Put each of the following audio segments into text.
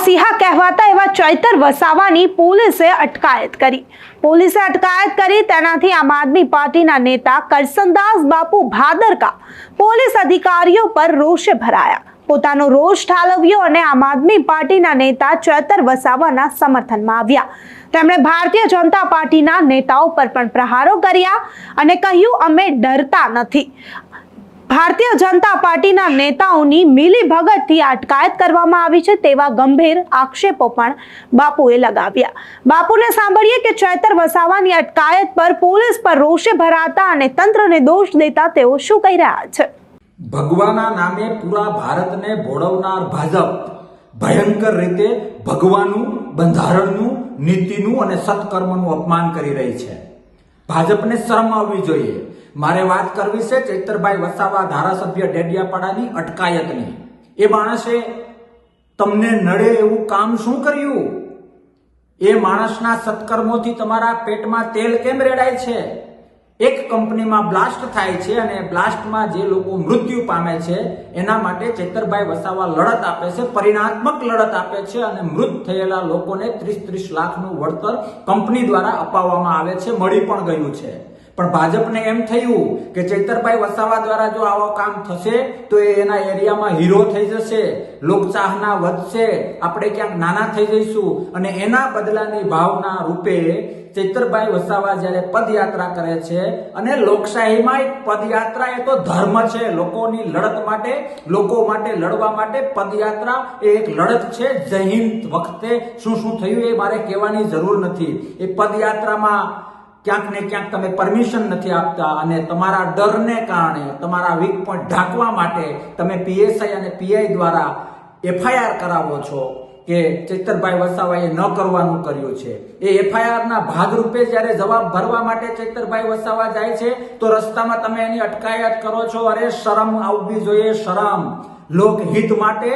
મસીહા કહેવાતા એવા ચૈતર વસાવાની પોલીસે અટકાયત કરી તેનાથી આમ આદમી પાર્ટીના નેતા કરસનદાસ બાપુ ભાદરકા પોલીસ અધિકારીઓ પર રોષે ભરાયા, પોતાનો રોષ ઠાલવ્યો અને આમ આદમી પાર્ટીના નેતા ચૈતર વસાવાના સમર્થનમાં આવ્યા। તેમણે ભારતીય જનતા પાર્ટીના નેતાઓ પર પણ પ્રહારો કર્યા અને કહ્યું, અમે ડરતા નથી। ભારતીય જનતા પાર્ટીના નેતાઓની મિલીભગતથી અટકાયત કરવામાં આવી છે તેવા ગંભીર આક્ષેપો પણ બાપુએ લગાવ્યા। બાપુને સાંભળીએ કે ચૈતર વસાવાની અટકાયત પર પોલીસ પર રોષે ભરાતા અને તંત્રને દોષ દેતા તેઓ શું કહી રહ્યા છે। ભગવાના નામે પૂરા ભારતને ભોળવનાર ભાજપ ભયંકર રીતે ભગવાનું, બંધારણનું, નીતિનું અને સત્કર્મનું અપમાન કરી રહી છે। ભાજપને શરમ આવવી જોઈએ। મારે વાત કરવી છે ચૈતરભાઈ વસાવા ધારાસભ્ય ડેડિયાપાડાની અટકાયતની। એ માણસે તમને નડે એવું કામ શું કર્યું? એ માણસના સત્કર્મોથી તમારા પેટમાં તેલ કેમ રેડાય છે? એક કંપનીમાં બ્લાસ્ટ થાય છે અને બ્લાસ્ટમાં જે લોકો મૃત્યુ પામે છે એના માટે ચૈતરભાઈ વસાવા લડત આપે છે, પરિણાત્મક લડત આપે છે અને મૃત થયેલા લોકોને 30-30 લાખનું વળતર કંપની દ્વારા અપાવવામાં આવે છે, મળી પણ ગયું છે। પણ ભાજપને એમ થયું કે ચૈતરભાઈ વસાવા દ્વારા જો આવો કામ થશે તો એ એના એરિયામાં હીરો થઈ જશે, લોકચાહના વધશે, આપણે ક્યાંક નાના થઈ જઈશું અને એના બદલાની ભાવના રૂપે ચૈતરભાઈ વસાવા જ્યારે પદયાત્રા કરે છે અને લોકશાહીમાં પદયાત્રા એ તો ધર્મ છે, લોકોની લડત માટે, લોકો માટે લડવા માટે પદયાત્રા એ એક લડત છે। જય હિન્દ વખતે શું શું થયું એ મારે કહેવાની જરૂર નથી। એ પદયાત્રામાં ક્યાંક ને ક્યાંક તમે પરમિશન નથી આપતા અને તમારા ડરને કારણે, તમારા વીક પોઈન્ટ ઢાંકવા માટે તમે પીએસઆઈ અને પીઆઈ દ્વારા એફઆઈઆર કરાવો છો કે ચૈતરભાઈ વસાવાએ ન કરવાનું કર્યું છે। એ એફઆઈઆરના ભાગરૂપે જ્યારે જવાબ ભરવા માટે ચૈતરભાઈ વસાવા જાય છે તો રસ્તામાં તમે એની અટકાયત કરો છો। અરે શરમ આવવી જોઈએ, શરમ। લોકહિત માટે,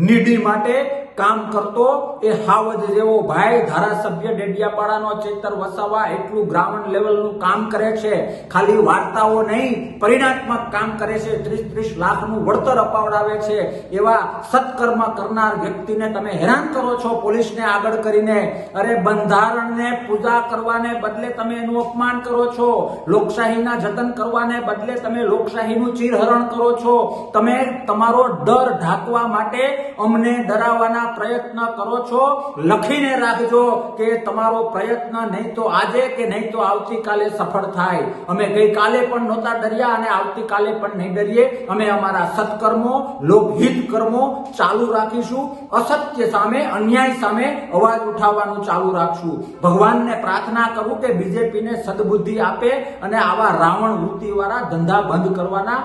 નીડી માટે કામ કરતો એ હાવજ જેવો ભાઈ ધારાસભ્ય ડેડિયાપાડાનો ચૈતર વસાવા એટલું ગ્રાઉન્ડ લેવલનું કામ કરે છે, ખાલી વાર્તાઓ નહીં, પરિણાત્મક કામ કરે છે, 30-30 લાખનું વળતર અપાવડાવે છે। એવા સત્કર્મ કરનાર વ્યક્તિને તમે હેરાન કરો છો પોલીસને આગળ કરીને। અરે બંધારણને પૂજા કરવાને બદલે તમે એનું અપમાન કરો છો, લોકશાહીના જતન કરવાને બદલે તમે લોકશાહીનું ચીરહરણ કરો છો। તમે તમારો ડર ઢાંકવા માટે અમને ડરાવવાના પ્રયત્ન કરો છો। લખીને રાખજો કે તમારો પ્રયત્ન નહીં તો આજે કે નહીં તો આવતીકાલે સફળ થાય। અમે ગઈકાલે પણ નહોતા ડર્યા અને આવતીકાલે પણ નહીં ડરીએ। અમે અમારા સત્કર્મો, લોકહિત કર્મો ચાલુ રાખીશું। અસત્ય સામે, અન્યાય સામે અવાજ ઉઠાવવાનું ચાલુ રાખશું। ભગવાનને પ્રાર્થના કરું કે બીજેપીને સદબુદ્ધિ આપે અને આવા રાવણ વૃત્તિવાળા ધંધા બંધ કરવાના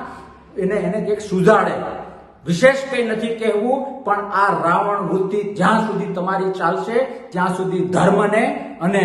એને કંઈક સુધાડે। વિશેષ કંઈ નથી કહેવું, પણ આ રાવણ વૃત્તિ જ્યાં સુધી તમારી ચાલશે ત્યાં સુધી ધર્મને અને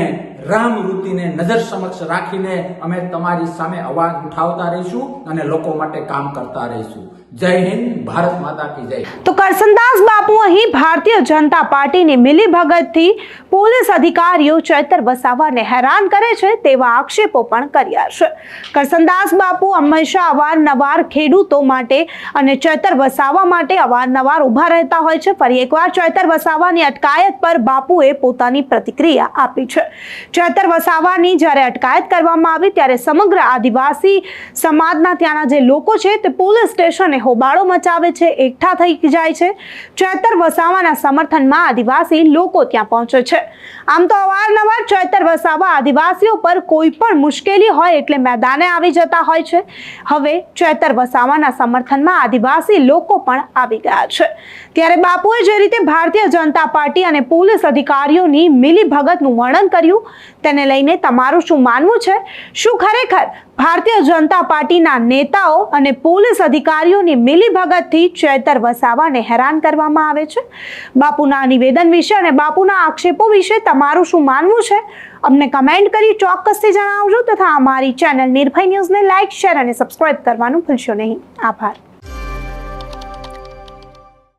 રામ વૃત્તિને નજર સમક્ષ રાખીને અમે તમારી સામે અવાજ ઉઠાવતા રહીશું અને લોકો માટે કામ કરતા રહીશું। જય હિન્દ, ભારત માતા કી જય। તો કરસનદાસ બાપુ અહીં ભારતીય જનતા પાર્ટીની મિલીભગતથી પોલીસ અધિકારીઓ ચૈતર વસાવાને હેરાન કરે છે તેવા આક્ષેપો પણ કર્યા છે। કરસનદાસ બાપુ હંમેશા અવારનવાર ખેડૂતો માટે અને ચૈતર વસાવા માટે અવારનવાર ઉભા રહેતા હોય છે। ફરી એકવાર ચૈતર વસાવાની અટકાયત પર બાપુએ પોતાની પ્રતિક્રિયા આપી છે। ચૈતર વસાવાની જ્યારે અટકાયત કરવામાં આવી ત્યારે સમગ્ર આદિવાસી સમાજના ત્યાંના જે લોકો છે તે પોલીસ સ્ટેશને હોબાળો મચાવે છે, એકઠા થઈ જાય છે। ચૈતર વસાવાના સમર્થનમાં આદિવાસી લોકો ત્યાં પહોંચે છે। આમ તો અવારનવાર ચૈતર વસાવા આદિવાસીઓ પર કોઈ પણ મુશ્કેલી હોય એટલે મેદાને આવી જતા હોય છે। હવે ચૈતર વસાવાના સમર્થનમાં આદિવાસી લોકો પણ આવી ગયા છે। ત્યારે બાપુએ જે રીતે ભારતીય જનતા પાર્ટી અને પોલીસ અધિકારીઓની મિલીભગતનું વર્ણન કર્યું તેને લઈને તમારું શું માનવું છે? શું ખરેખર ભારતીય જનતા પાર્ટીના નેતાઓ અને પોલીસ અધિકારીઓની મિલીભગતથી ચૈતર વસાવાને હેરાન કરવામાં આવે છે? બાપુના નિવેદન વિશે અને બાપુના આક્ષેપો વિશે તમારું શું માનવું છે? અમને કમેન્ટ કરી ચોક્કસથી જણાવજો તથા અમારી ચેનલ નિર્ભય ન્યૂઝને લાઇક, શેર અને સબસ્ક્રાઇબ કરવાનું ભૂલશો નહીં। આભાર।